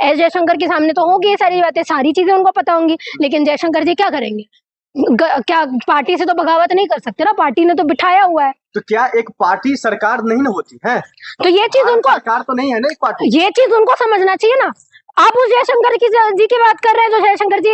S Jaishankar के सामने तो होगी ये सारी बातें, सारी चीजें उनको पता होंगी, लेकिन जयशंकर जी क्या करेंगे? क्या पार्टी से तो बगावत नहीं कर सकते ना, पार्टी ने तो बिठाया हुआ है। तो क्या एक पार्टी सरकार नहीं ना होती है? तो ये चीज उनको, सरकार तो नहीं है ना एक पार्टी, ये चीज उनको समझना चाहिए ना। आप उस जयशंकर जी की बात कर रहे हैं, जो जयशंकर जी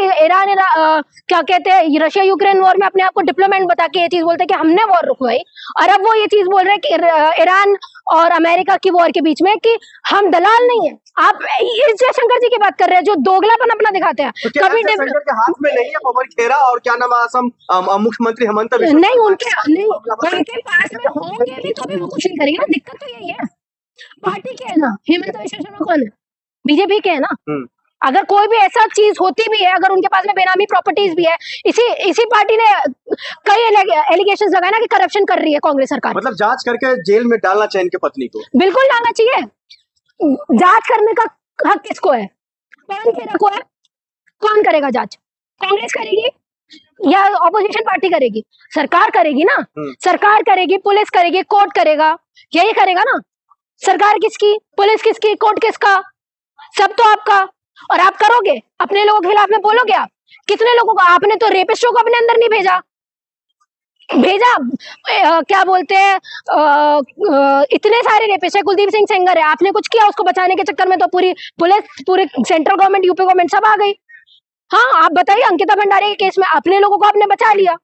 क्या कहते हैं, रशिया यूक्रेन वॉर में अपने आप को डिप्लोमेट बता के ये चीज बोलते हैं कि हमने वॉर रुकवाई, और अब वो ये चीज बोल रहे हैं कि ईरान और अमेरिका की वॉर के बीच में कि हम दलाल नहीं है। आप इस जयशंकर जी की बात कर रहे हैं जो दोगलापन अपना दिखाते हैं। तो कभी जयशंकर के हाथ में नहीं है पवन खेरा और क्या नाम है असम मुख्यमंत्री हेमंत बिश्वा नहीं, उनके पास में होंगे भी तो भी वो कुछ नहीं करेंगे ना। दिक्कत तो यही है, पार्टी के है ना, हेमंत बिश्वा शर्मा कौन है? बीजेपी के है ना। अगर कोई भी ऐसा चीज होती भी है, अगर उनके पास में बेनामी प्रॉपर्टीज भी है, इसी पार्टी ने कई एलिगेशंस लगाए ना कि करप्शन कर रही है कांग्रेस सरकार। मतलब जांच करके जेल में डालना चाहिए इनके पत्नी को। बिल्कुल डालना चाहिए। जांच करने का हक किसको है? पवन खेरा को है। कौन करेगा जांच? कांग्रेस करेगी या ऑपोजिशन पार्टी करेगी? सरकार करेगी ना। सरकार करेगी, पुलिस करेगी, कोर्ट करेगा, यही करेगा ना। सरकार किसकी, पुलिस किसकी, कोर्ट किसका? सब तो आपका। और आप करोगे, अपने लोगों के खिलाफ में बोलोगे आप? कितने लोगों को आपने तो रेपिस्टों को अपने अंदर नहीं भेजा। क्या बोलते हैं, इतने सारे रेपिस्ट है, कुलदीप सिंह सेंगर है, आपने कुछ किया उसको बचाने के चक्कर में? तो पूरी पुलिस, पूरी सेंट्रल गवर्नमेंट, यूपी गवर्नमेंट सब आ गई। हाँ, आप बताइए, अंकिता भंडारी के केस में अपने लोगों को आपने बचा लिया।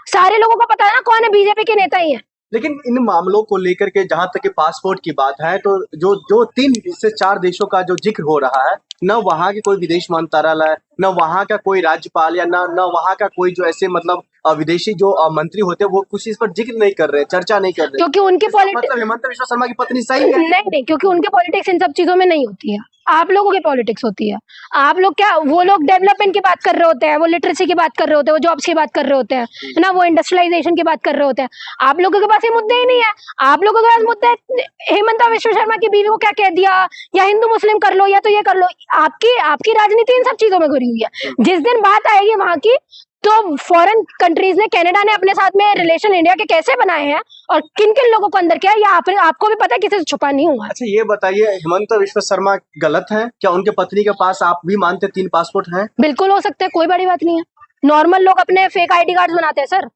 सारे लोगों को पता है ना कौन है, बीजेपी के नेता ही है। लेकिन इन मामलों को लेकर के जहां तक कि पासपोर्ट की बात है, तो जो 3 से 4 देशों का जो जिक्र हो रहा है, न वहां के कोई विदेश मंत्रालय, न वहां का कोई राज्यपाल, या न वहां का कोई जो ऐसे मतलब विदेशी जो मंत्री होते हैं, वो कुछ इस पर जिक्र नहीं कर रहे, चर्चा नहीं कर रहे, क्योंकि उनके मतलब हेमंत बिश्वा शर्मा की पत्नी सही है। नहीं, क्योंकि उनके पॉलिटिक्स इन सब चीजों में नहीं होती है, आप लोगों की पॉलिटिक्स होती है। आप लोग क्या, वो लोग डेवलपमेंट की बात कर रहे होते हैं, वो लिटरेसी की बात कर रहे होते हैं, वो जॉब्स की बात कर रहे होते हैं, है ना, वो इंडस्ट्रियलाइजेशन की बात कर रहे होते हैं। आप लोगों के पास ये मुद्दे ही नहीं है। आप लोगों के पास मुद्दा है हेमंत बिश्वा शर्मा की बीवी को क्या कह दिया, या हिंदू मुस्लिम कर लो, या तो ये कर लो। आपकी राजनीति इन सब चीजों में घुरी हुई है। जिस दिन बात आएगी वहां की, तो फॉरेन कंट्रीज ने, कनाडा ने अपने साथ में रिलेशन इंडिया के कैसे बनाए हैं और किन किन लोगों को अंदर किया है, या आपको भी पता है, किसी से छुपा नहीं हुआ। अच्छा, ये बताइए, हेमंत बिश्वा शर्मा गलत है क्या? उनके पत्नी के पास आप भी मानते 3 पासपोर्ट हैं? बिल्कुल हो सकता है, कोई बड़ी बात नहीं है। नॉर्मल लोग अपने फेक आईडी कार्ड बनाते हैं सर,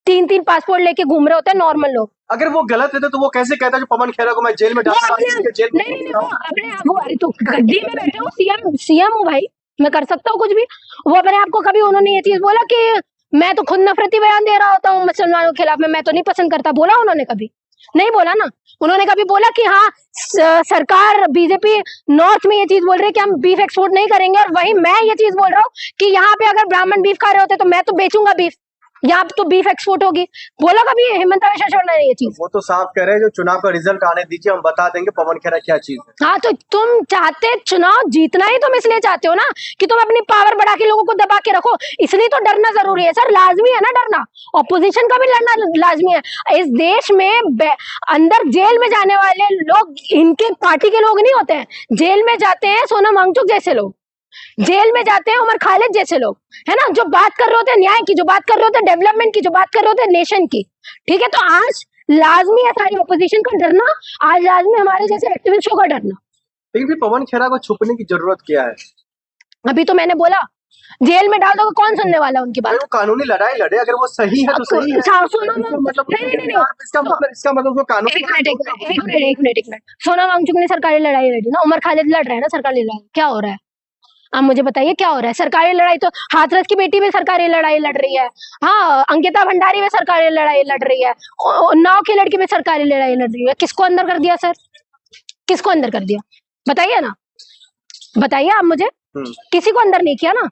3-3 पासपोर्ट लेके घूम रहे होते हैं नॉर्मल लोग। अगर वो गलत है तो वो कैसे कहता है कि पवन खेरा को मैं जेल में डालता हूं, जेल में नहीं, अपने आप, वो अरे तो गद्दी में बैठे हो, सीएम हूँ भाई, मैं कर सकता हूँ कुछ भी। वो अपने आप को कभी उन्होंने ये चीज बोला कि मैं तो खुद नफरती बयान दे रहा होता हूँ मुसलमानों के खिलाफ में, मैं तो नहीं पसंद करता? बोला उन्होंने? कभी नहीं बोला ना। उन्होंने कभी बोला कि हाँ सरकार बीजेपी नॉर्थ में ये चीज बोल रही है कि हम बीफ एक्सपोर्ट नहीं करेंगे, और वही मैं ये चीज बोल रहा हूँ कि यहाँ पे अगर ब्राह्मण बीफ खा रहे होते तो मैं तो बेचूंगा बीफ, यहाँ तो बीफ एक्सपोर्ट होगी? बोला कभी हेमंत बिश्वा शर्मा ने ये चीज? वो तो साफ कह रहे हैं, जो चुनाव का रिजल्ट आने दीजिए, हम बता देंगे पवन खेरा क्या चीज है। हाँ, तो तुम चाहते चुनाव जीतना ही तुम इसलिए चाहते हो ना कि तुम अपनी पावर बढ़ा के लोगों को दबा के रखो, इसलिए तो डरना जरूरी है सर, लाजमी है ना डरना। ऑपोजिशन का भी लड़ना लाजमी है। इस देश में अंदर जेल में जाने वाले लोग इनके पार्टी के लोग नहीं होते हैं। जेल में जाते हैं सोनम वांगचुक जैसे लोग, जेल में जाते हैं उमर खालिद जैसे लोग, है ना, जो बात कर रहे होते हैं न्याय की, जो बात कर रहे होते हैं डेवलपमेंट की, जो बात कर रहे होते हैं नेशन की। ठीक है, तो आज लाजमी है सारी ऑपोजिशन का डरना, आज लाजमी हमारे जैसे एक्टिविस्टों का डरना। लेकिन फिर पवन खेरा को छुपने की जरूरत क्या है? अभी तो मैंने बोला, जेल में डाल दो, कौन सुनने वाला है उनकी बात? वो कानूनी लड़ाई लड़े, अगर वो सही है तो सही है। इसका मतलब वो कानून। एक मिनट, सोनम वांगचुक ने सरकारी लड़ाई लड़ी ना, उमर खालिद लड़ रहा है ना सरकारी लड़ाई, क्या हो रहा है? आप मुझे बताइए क्या हो रहा है? सरकारी लड़ाई तो हाथरस की बेटी में सरकारी लड़ाई लड़ रही है, हाँ, अंकिता भंडारी में सरकारी लड़ाई लड़ रही है, उन्नाव की लड़की में सरकारी लड़ाई लड़ रही है। किसको अंदर कर दिया सर? किसको अंदर कर दिया? बताइए ना, बताइए आप मुझे। किसी को अंदर नहीं किया ना।